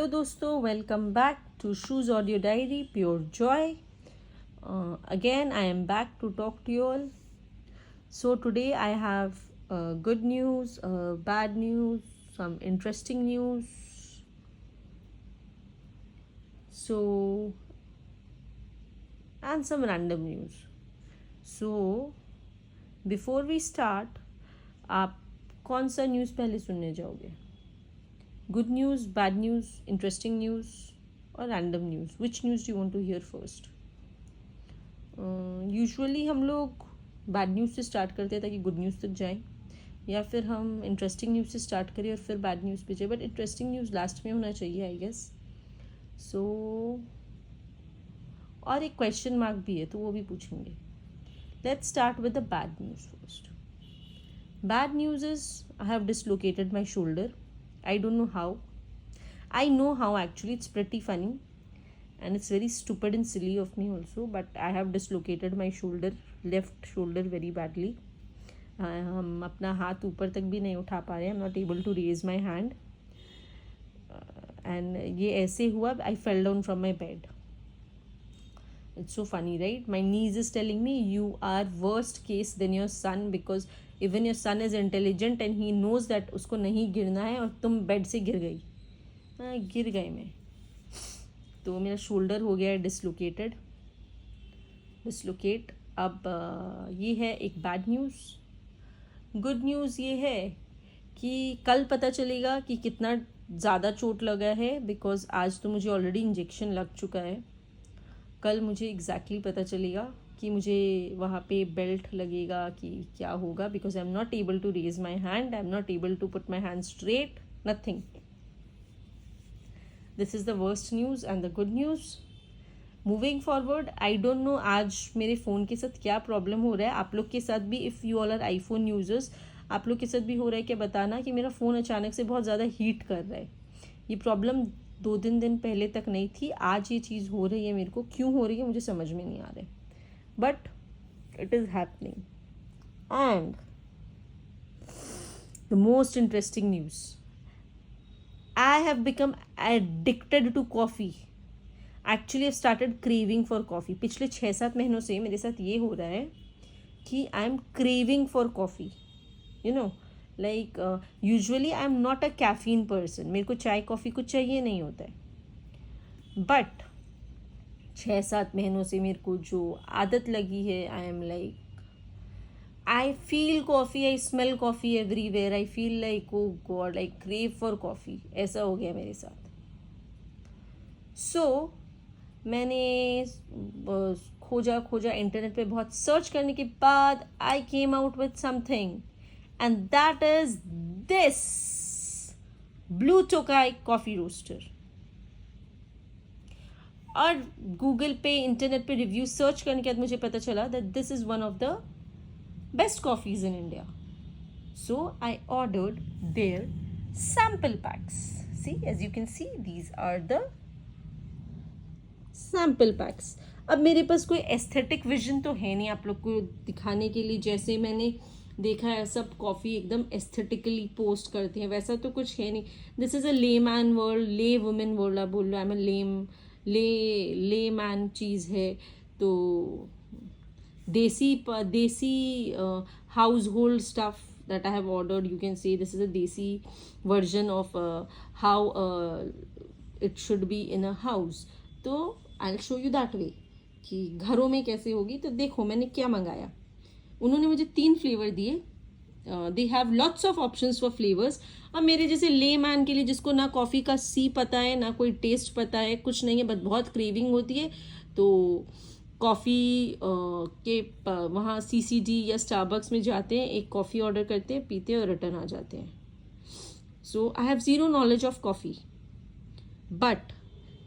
Hello दोस्तों, welcome back to shoes audio diary pure joy. Again, I am back to talk to you all. So today I have good news, bad news, some interesting news. So, and some random news. So before we start, आप कौन सा news पहले सुनने जाओगे? Good news, bad news, interesting news, or random news? Which news do you want to hear first? Usually हम लोग bad news से start करते हैं ताकि गुड न्यूज़ तक जाएं, या फिर हम इंटरेस्टिंग न्यूज़ से स्टार्ट करें और फिर बैड न्यूज़ पे जाए. बट इंटरेस्टिंग न्यूज़ लास्ट में होना चाहिए, आई गेस. सो और एक क्वेश्चन मार्क भी है, तो वो भी पूछेंगे. Let's start with the bad news first. Bad news is I have dislocated my shoulder. I don't know how. I know how actually. It's pretty funny and it's very stupid and silly of me also, but I have dislocated my shoulder, left shoulder very badly. हम अपना हाथ ऊपर तक भी नहीं उठा पा रहे हैं. I'm not able to raise my hand. And ये ऐसे हुआ, I fell down from my bed. It's so funny, right? My niece is telling me you are worst case than your son, because even your son is intelligent and he knows that उसको नहीं गिरना है, और तुम bed से गिर गई. गिर गई मैं, तो मेरा शोल्डर हो गया है डिसलोकेट. अब ये है एक बैड न्यूज़. गुड न्यूज़ ये है कि कल पता चलेगा कि कितना ज़्यादा चोट लगा है, बिकॉज आज तो मुझे ऑलरेडी इंजेक्शन लग चुका है. कल मुझे एग्जैक्टली पता चलेगा कि मुझे वहाँ पे बेल्ट लगेगा कि क्या होगा, because I am not able to raise my hand, I am not able to put my hand straight, nothing. This is the worst news. And the good news, moving forward, I don't know आज मेरे phone के साथ क्या problem हो रहा है. आप लोग के साथ भी, if you all are iPhone users, आप लोग के साथ भी हो रहा है क्या बताना, कि मेरा फ़ोन अचानक से बहुत ज़्यादा हीट कर रहा है. ये प्रॉब्लम 2-3 दिन पहले तक नहीं थी, आज ये चीज़ हो रही है. मेरे को क्यों हो रही है मुझे समझ में नहीं आ रहा है, but it is happening. And the most interesting news, I have become addicted to coffee. Actually I started craving for coffee. पिछले 6-7 महीनों से मेरे साथ ये हो रहा है कि I am craving for coffee. You know, like usually I am not a caffeine person. मेरे को चाय कॉफ़ी कुछ चाहिए नहीं होता है, बट 6-7 महीनों से मेरे को जो आदत लगी है, I am like, I feel coffee, I smell coffee everywhere, I feel like oh God, I crave for coffee. ऐसा हो गया मेरे साथ. सो मैंने खोजा इंटरनेट पे, बहुत सर्च करने के बाद I came out with something, and that is this Blue Tokai coffee roaster. और गूगल पे, इंटरनेट पे रिव्यू सर्च करने के बाद मुझे पता चला that this is one of the best coffees in India. So I ordered their sample packs. See, as you can see, these are the sample packs. अब मेरे पास कोई एस्थेटिक विजन तो है नहीं आप लोग को दिखाने के लिए. जैसे मैंने देखा है सब कॉफ़ी एकदम एस्थेटिकली पोस्ट करते हैं, वैसा तो कुछ है नहीं. दिस इज़ अ ले मैन वर्ल्ड, ले वुमेन वर्ल्ड. आप बोल रहे हैं मैं ले मैन चीज़ है. तो देसी house hold stuff that I have ordered. You can say this is a desi version of how it should be in a house. तो I'll show you that way कि घरों में कैसे होगी. तो देखो मैंने क्या मंगाया. उन्होंने मुझे 3 फ्लेवर दिए. They have lots of options for flavours. अब मेरे जैसे ले मैन के लिए, जिसको ना कॉफ़ी का सी पता है, ना कोई टेस्ट पता है, कुछ नहीं है, बट बहुत क्रेविंग होती है, तो कॉफ़ी के वहाँ CCD या स्टारबक्स में जाते हैं, एक कॉफ़ी ऑर्डर करते हैं, पीते हैं और रिटर्न आ जाते हैं. So I have zero knowledge of coffee, but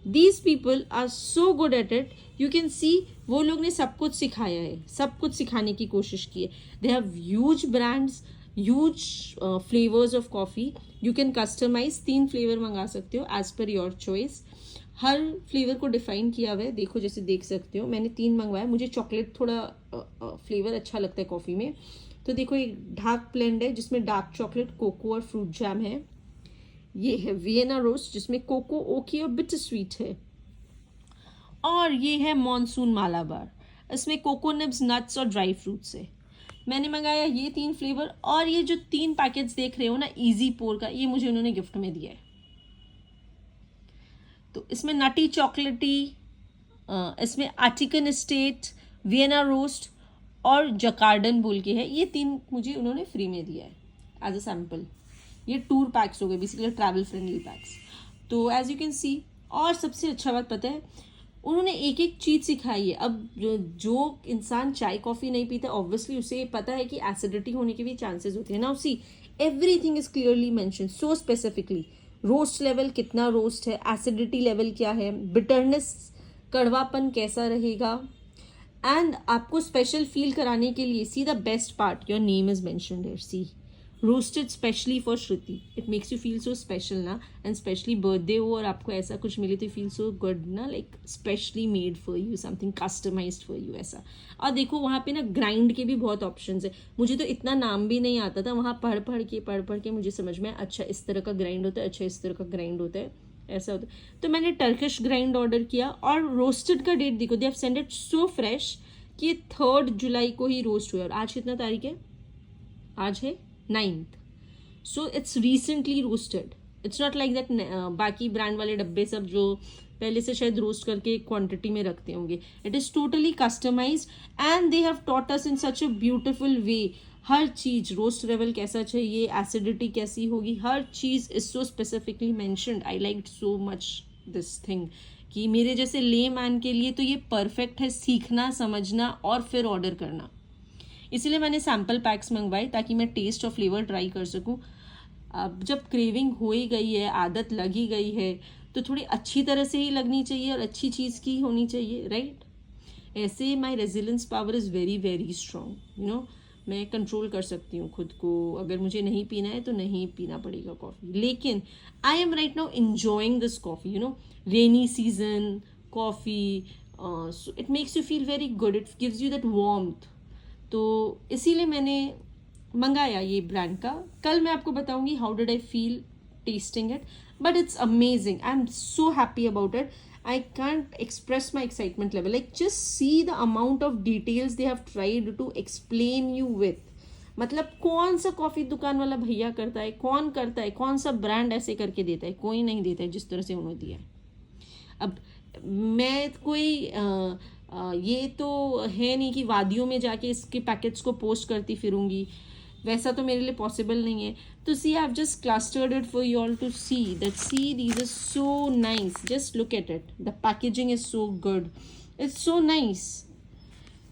these people are so good at it. You can see वो लोग ने सब कुछ सिखाया है, सब कुछ सिखाने की कोशिश की है. They have huge brands, huge flavors of coffee. You can customize. 3 flavour मंगा सकते हो as per your choice. Her flavour को डिफाइन किया हुआ है. देखो, जैसे देख सकते हो मैंने 3 मंगवाया. मुझे चॉकलेट थोड़ा फ्लेवर अच्छा लगता है कॉफ़ी में. तो देखो, एक डार्क ब्लेंड है जिसमें डार्क चॉकलेट, कोको और फ्रूट जैम है. ये है वियना रोस्ट जिसमें कोको ओकी और बिटर स्वीट है। और ये है मॉनसून मालाबार, इसमें कोको निब्स, नट्स और ड्राई फ्रूट्स है। मैंने मंगाया ये 3 फ्लेवर, और ये जो 3 पैकेट्स देख रहे हो ना इजी पोर का, ये मुझे उन्होंने गिफ्ट में दिया है। तो इसमें नटी चॉकलेटी, इसमें आर्टिकन एस्टेट, वियना रोस्ट और जकार्डन बोल के है, ये 3 मुझे उन्होंने फ्री में दिया है एज अ सैम्पल। ये टूर पैक्स हो गए, बेसिकली ट्रैवल फ्रेंडली पैक्स। तो एज यू कैन सी, और सबसे अच्छा बात पता है, उन्होंने एक एक चीज़ सिखाई है। अब जो इंसान चाय कॉफ़ी नहीं पीता, ऑब्वियसली उसे पता है कि एसिडिटी होने के भी चांसेस होते हैं। Now see, everything is clearly mention so specifically. Roast level कितना रोस्ट है, एसिडिटी लेवल क्या है, बिटरनेस कड़वापन कैसा रहेगा, एंड आपको स्पेशल फील कराने के लिए, see the best part, your name is mentioned here, see roasted specially for Shruti. It makes you feel so special ना, एंड स्पेशली बर्थडे हो और आपको ऐसा कुछ मिले तो फील सो गुड ना, like specially made for you, something customized for you ऐसा। और देखो वहाँ पे ना ग्राइंड के भी बहुत ऑप्शंस है। मुझे तो इतना नाम भी नहीं आता था, वहाँ पढ़ के मुझे समझ में, अच्छा इस तरह का ग्राइंड होता है, अच्छा इस तरह का ग्राइंड होता है, ऐसा होता है। तो मैंने टर्किश ग्राइंड ऑर्डर किया, और रोस्टेड का डेट देखो, they have send it so fresh कि 3 जुलाई को ही रोस्ट हुआ। और आज कितना तारीख है? आज है 9th। So it's recently roasted, it's not like that बाकी ब्रांड वाले डब्बे सब जो पहले से शायद रोस्ट करके क्वांटिटी में रखते होंगे। It is totally customised, and they have taught us in such a beautiful way. हर चीज़, रोस्ट लेवल कैसा चाहिए, एसिडिटी कैसी होगी, हर चीज़ is so specifically mentioned. I like so much this thing कि मेरे जैसे ले मैन के लिए तो ये परफेक्ट है, सीखना, समझना और फिर ऑर्डर करना। इसीलिए मैंने सैम्पल पैक्स मंगवाए ताकि मैं टेस्ट और फ्लेवर ट्राई कर सकूं। अब जब क्रेविंग हो ही गई है, आदत लगी गई है, तो थोड़ी अच्छी तरह से ही लगनी चाहिए और अच्छी चीज़ की होनी चाहिए, राइट? ऐसे my resilience power is very very strong, you know. मैं कंट्रोल कर सकती हूँ खुद को, अगर मुझे नहीं पीना है तो नहीं पीना पड़ेगा कॉफ़ी। लेकिन I am right now enjoying this coffee, you know, rainy season coffee, it makes you feel very good, it gives you that warmth. तो इसीलिए मैंने मंगाया ये ब्रांड का। कल मैं आपको बताऊंगी how did I feel testing it, but it's amazing, I am so happy about it. I can't express my excitement level, like just see the amount of details they have tried to explain you with। मतलब कौन सा coffee दुकान वाला भैया करता है, कौन करता है, कौन सा ब्रांड ऐसे करके देता है, कोई नहीं देता है जिस तरह से उन्होंने दिया है। अब मैं कोई ये तो है नहीं कि वादियों में जाके इसके पैकेट्स को पोस्ट करती फिरूंगी, वैसा तो मेरे लिए पॉसिबल नहीं है। तो see I have just clustered it for you all to see that, see these are so nice, just look at it, the packaging is so good, it's so nice,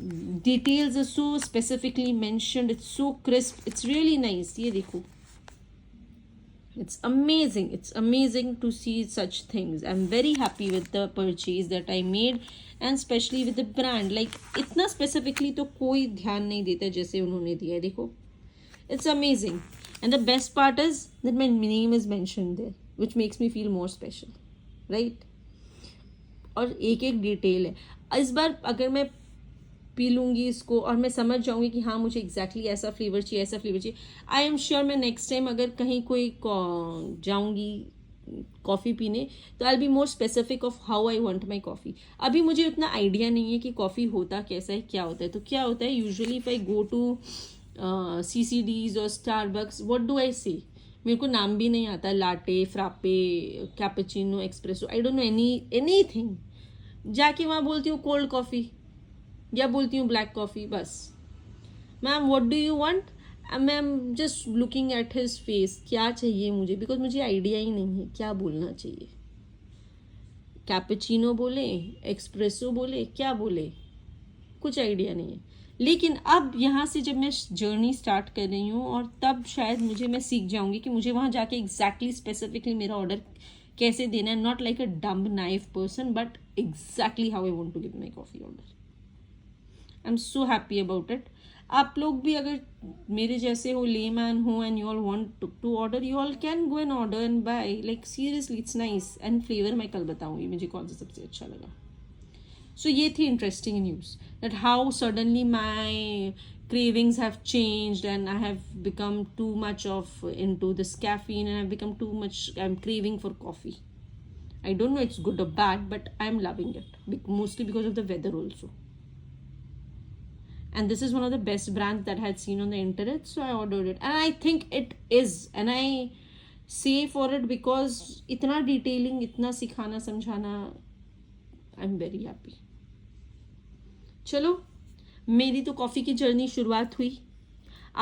details are so specifically mentioned, it's so crisp, it's really nice. ये देखो, it's amazing to see such things. I'm very happy with the purchase that I made, and especially with the brand, like इतना specifically तो कोई ध्यान नहीं देता जैसे उन्होंने दिया है। देखो, it's amazing, and the best part is that my name is mentioned there, which makes me feel more special, right? और एक एक डिटेल है। इस बार अगर मैं पी लूँगी इसको और मैं समझ जाऊँगी कि हाँ मुझे एग्जैक्टली ऐसा फ्लेवर चाहिए, ऐसा फ्लेवर चाहिए, आई एम श्योर मैं नेक्स्ट टाइम अगर कहीं कोई जाऊँगी कॉफ़ी पीने, तो I will be more specific of how I want my coffee. अभी मुझे उतना आइडिया नहीं है कि कॉफ़ी होता कैसा है, क्या होता है। तो क्या होता है, usually if I go to CCDs और Starbucks, what do I say, मेरे को नाम भी नहीं आता, latte, frappe, cappuccino, expresso, I don't know anything. जाके वहाँ बोलती हूँ कोल्ड कॉफ़ी या बोलती हूँ ब्लैक कॉफ़ी, बस। Ma'am what do you want, ma'am just looking at his face, क्या चाहिए मुझे, बिकॉज मुझे आइडिया ही नहीं है क्या बोलना चाहिए। कैपेचिनो बोले, एक्सप्रेसो बोले, क्या बोले, कुछ आइडिया नहीं है। लेकिन अब यहाँ से जब मैं जर्नी स्टार्ट कर रही हूँ, और तब शायद मैं सीख जाऊँगी कि मुझे वहाँ जाके एग्जैक्टली स्पेसिफिकली मेरा ऑर्डर कैसे देना है, not like a dumb knife person, but exactly how I want to give my coffee order. I am so happy about it. आप लोग भी अगर मेरे जैसे हो, लेमैन हो, and you all want to order, you all can go and order and buy, like seriously it's nice. And flavour मैं कल बताऊंगी मुझे कौन सा सबसे अच्छा लगा। सो ये थी interesting news that how suddenly my cravings have changed and I have become too much of into this caffeine and I've become too much, I'm craving for coffee. I don't know it's good or bad, but I'm loving it mostly because of the weather also. And this is one of the best brands that I had seen on the internet, so I ordered it and I think it is, and I say for it because itna detailing, itna sikhana samjhana, I'm very happy. चलो, मेरी तो coffee की journey शुरुआत हुई.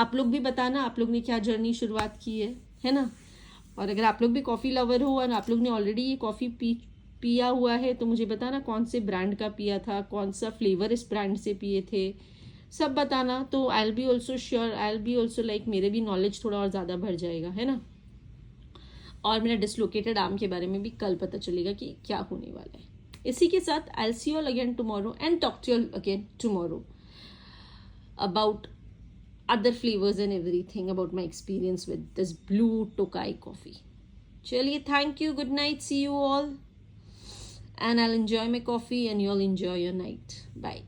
आप लोग भी बताना आप लोग ने क्या जर्नी शुरुआत की है ना. और अगर आप लोग भी कॉफ़ी लवर हो और आप लोग ने ऑलरेडी ये कॉफ़ी पिया हुआ है तो मुझे बताना कौन से ब्रांड का पिया था, कौन सा फ्लेवर इस ब्रांड से पिए थे, सब बताना. तो I will be also sure, I will be also like, मेरे भी नॉलेज थोड़ा और ज़्यादा बढ़ जाएगा, है ना. और मेरा डिसलोकेटेड आर्म के बारे में भी कल पता चलेगा कि क्या होने वाला है. इसी के साथ I will see you all again tomorrow and talk to you again tomorrow about other flavors and everything, about my experience with this blue Tokai coffee. Chaliye, thank you, good night, see you all, and I'll enjoy my coffee and you'll enjoy your night. Bye.